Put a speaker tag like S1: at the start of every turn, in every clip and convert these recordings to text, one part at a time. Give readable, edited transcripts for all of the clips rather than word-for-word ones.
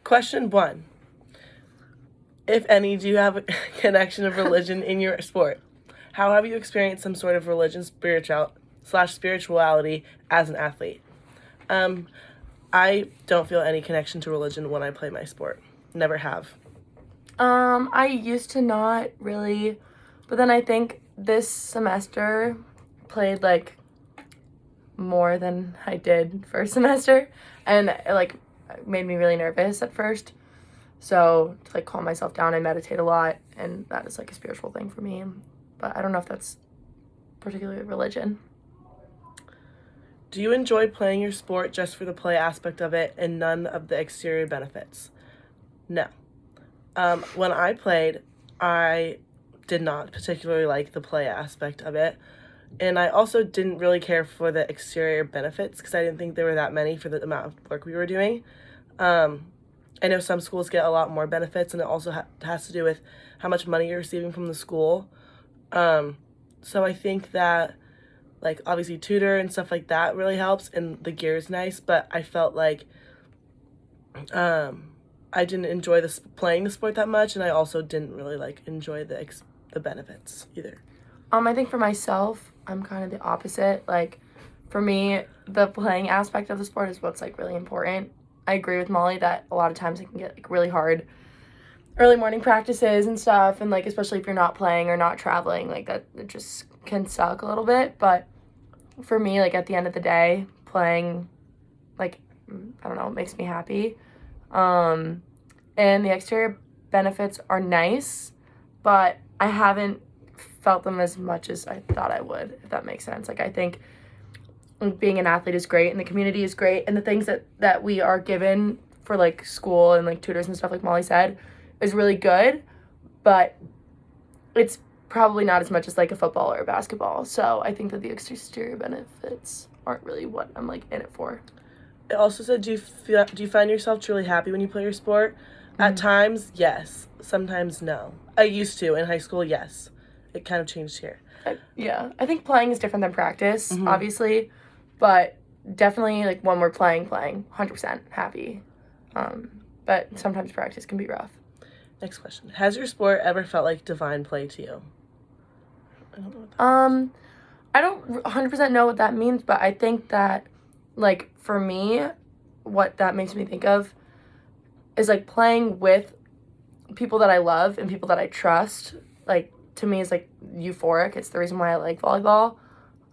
S1: Question 1. If any, do you have a connection of religion in your sport? How have you experienced some sort of religion spirituality as an athlete? I don't feel any connection to religion when I play my sport. Never have.
S2: I used to not really, but then I think this semester played like more than I did first semester, and it like made me really nervous at first. So to like calm myself down, I meditate a lot, and that is like a spiritual thing for me. But I don't know if that's particularly religion.
S1: Do you enjoy playing your sport just for the play aspect of it and none of the exterior benefits? No. When I played, I did not particularly like the play aspect of it. And I also didn't really care for the exterior benefits because I didn't think there were that many for the amount of work we were doing. I know some schools get a lot more benefits, and it also has to do with how much money you're receiving from the school. So I think that, like, obviously tutor and stuff like that really helps, and the gear is nice, but I felt like I didn't enjoy playing the sport that much, and I also didn't really, like, enjoy the benefits either.
S2: I think for myself, I'm kind of the opposite. Like, for me, the playing aspect of the sport is what's like really important. I agree with Molly that a lot of times it can get like really hard early morning practices and stuff, and like especially if you're not playing or not traveling, like that it just can suck a little bit. But for me, like at the end of the day, playing, like, I don't know, it makes me happy. And the exterior benefits are nice, but I haven't felt them as much as I thought I would, if that makes sense. Like, I think being an athlete is great, and the community is great, and the things that we are given for, like, school and, like, tutors and stuff, like Molly said, is really good, but it's probably not as much as, like, a football or a basketball. So I think that the exterior benefits aren't really what I'm, like, in it for.
S1: It also said, do you find yourself truly happy when you play your sport? Mm-hmm. At times, yes. Sometimes, no. I used to. In high school, yes. It kind of changed here.
S2: Yeah. I think playing is different than practice, obviously. But definitely, like, when we're playing, 100% happy. But sometimes practice can be rough.
S1: Next question. Has your sport ever felt like divine play to you?
S2: I don't know what that means. I don't 100% know what that means, but I think that, like, for me, what that makes me think of is, like, playing with people that I love and people that I trust. Like, to me, is, like, euphoric. It's the reason why I like volleyball.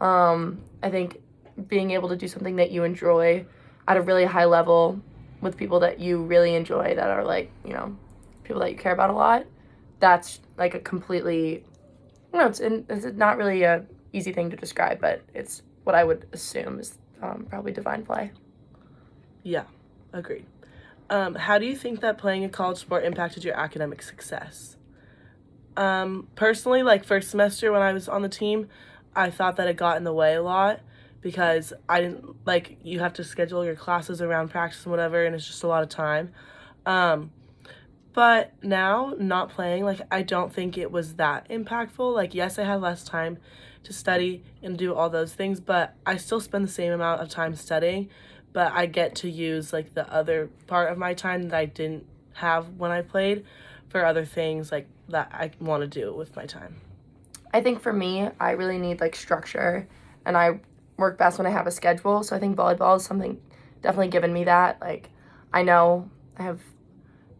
S2: I think being able to do something that you enjoy at a really high level with people that you really enjoy, that are, like, you know, people that you care about a lot, that's, like, a completely, you know, it's not really a easy thing to describe, but it's what I would assume is probably divine play.
S1: Yeah, agreed. How do you think that playing a college sport impacted your academic success? Personally, like, first semester when I was on the team, I thought that it got in the way a lot because I didn't, like, you have to schedule your classes around practice and whatever, and it's just a lot of time. But now, not playing, like, I don't think it was that impactful. Like, yes, I had less time to study and do all those things, but I still spend the same amount of time studying, but I get to use, like, the other part of my time that I didn't have when I played for other things, like, that I want to do with my time.
S2: I think for me, I really need, like, structure, and I work best when I have a schedule, so I think volleyball is something definitely given me that. Like, I know I have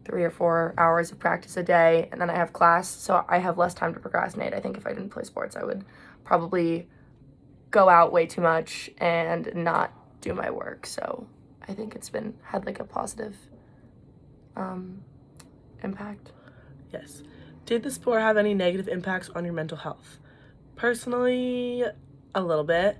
S2: 3 or 4 hours of practice a day, and then I have class, so I have less time to procrastinate. I think if I didn't play sports, I would probably go out way too much and not do my work. So I think it's had like a positive impact.
S1: Yes. Did the sport have any negative impacts on your mental health? Personally, a little bit.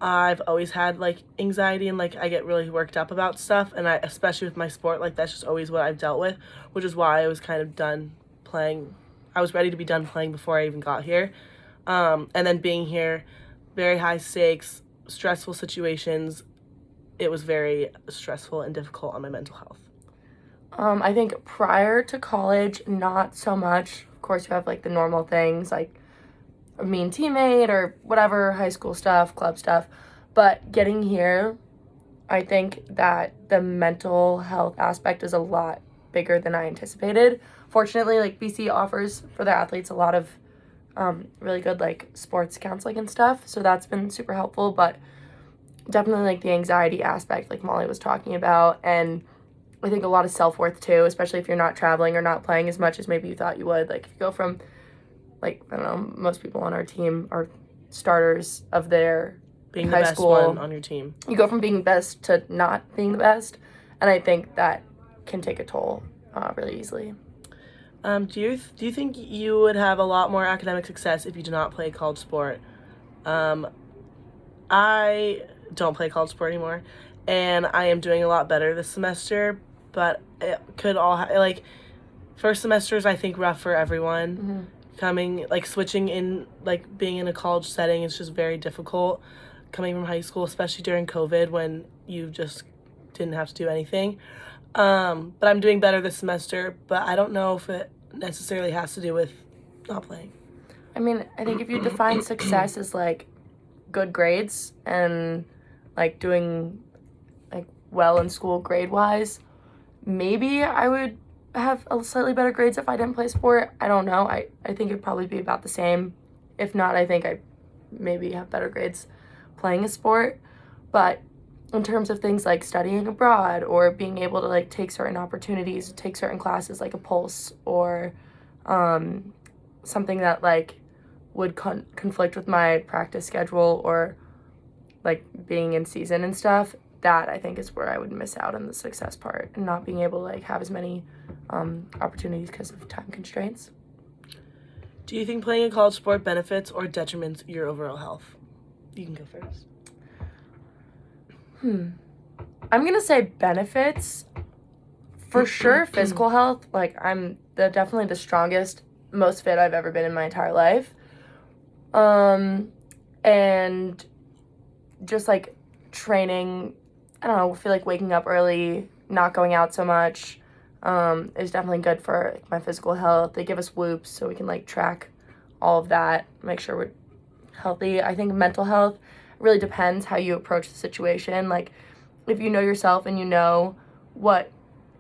S1: I've always had, like, anxiety, and, like, I get really worked up about stuff, and especially with my sport, like, that's just always what I've dealt with, which is why I was kind of done playing. I was ready to be done playing before I even got here. And then being here, very high stakes, stressful situations, it was very stressful and difficult on my mental health.
S2: I think prior to college, not so much. Of course, you have, like, the normal things, like a mean teammate or whatever, high school stuff, club stuff. But getting here, I think that the mental health aspect is a lot bigger than I anticipated. Fortunately, like BC offers for their athletes a lot of really good like sports counseling and stuff, so that's been super helpful. But definitely like the anxiety aspect, like Molly was talking about, and I think a lot of self-worth too, especially if you're not traveling or not playing as much as maybe you thought you would. Like if you go from, like, I don't know, most people on our team are starters of their
S1: Being
S2: high
S1: the best
S2: school.
S1: one on your team.
S2: You go from being best to not being the best, and I think that can take a toll really easily.
S1: Do you think you would have a lot more academic success if you did not play college sport? I don't play college sport anymore, and I am doing a lot better this semester. But it could all like first semesters I think rough for everyone.
S2: Mm-hmm.
S1: Coming like switching in like being in a college setting is just very difficult. Coming from high school, especially during COVID when you just didn't have to do anything. But I'm doing better this semester, but I don't know if it necessarily has to do with not playing.
S2: I mean, I think if you define success as like good grades and like doing like well in school grade wise, maybe I would have a slightly better grades if I didn't play sport. I don't know. I think it'd probably be about the same. If not, I think I maybe have better grades playing a sport. But in terms of things like studying abroad or being able to like take certain opportunities, take certain classes like a pulse or something that like would conflict with my practice schedule or like being in season and stuff, that I think is where I would miss out on the success part and not being able to like have as many opportunities because of time constraints.
S1: Do you think playing a college sport benefits or detriments your overall health? You can go first.
S2: I'm gonna say benefits. For sure, physical health. Like I'm definitely the strongest, most fit I've ever been in my entire life. And just like training, I don't know, I feel like waking up early, not going out so much, is definitely good for like, my physical health. They give us whoops so we can like track all of that, make sure we're healthy. I think mental health really depends how you approach the situation. Like if you know yourself and you know what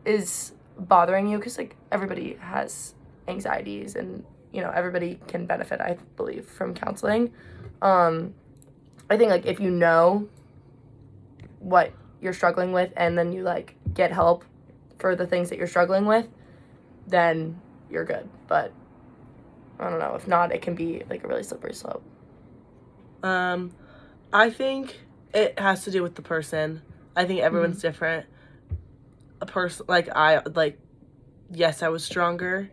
S2: is bothering you, because like everybody has anxieties and you know everybody can benefit, I believe, from counseling. I think like if you know what you're struggling with and then you like get help for the things that you're struggling with, then you're good. But I don't know, if not, it can be like a really slippery slope.
S1: I think it has to do with the person. I think everyone's different. A person yes, I was stronger.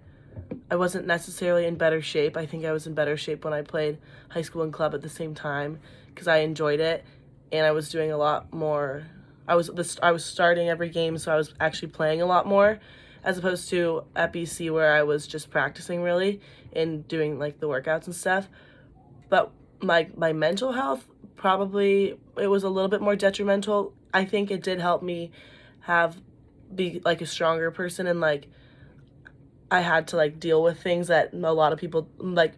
S1: I wasn't necessarily in better shape. I think I was in better shape when I played high school and club at the same time because I enjoyed it and I was doing a lot more. I was starting every game, so I was actually playing a lot more as opposed to at BC where I was just practicing really and doing like the workouts and stuff. But my mental health, probably it was a little bit more detrimental. I think it did help me be like a stronger person, and like I had to like deal with things that a lot of people like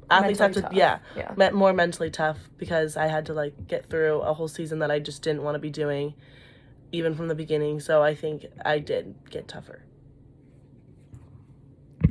S1: athletes
S2: Mentally
S1: have to
S2: tough.
S1: more mentally tough, because I had to like get through a whole season that I just didn't want to be doing even from the beginning. So I think I did get tougher.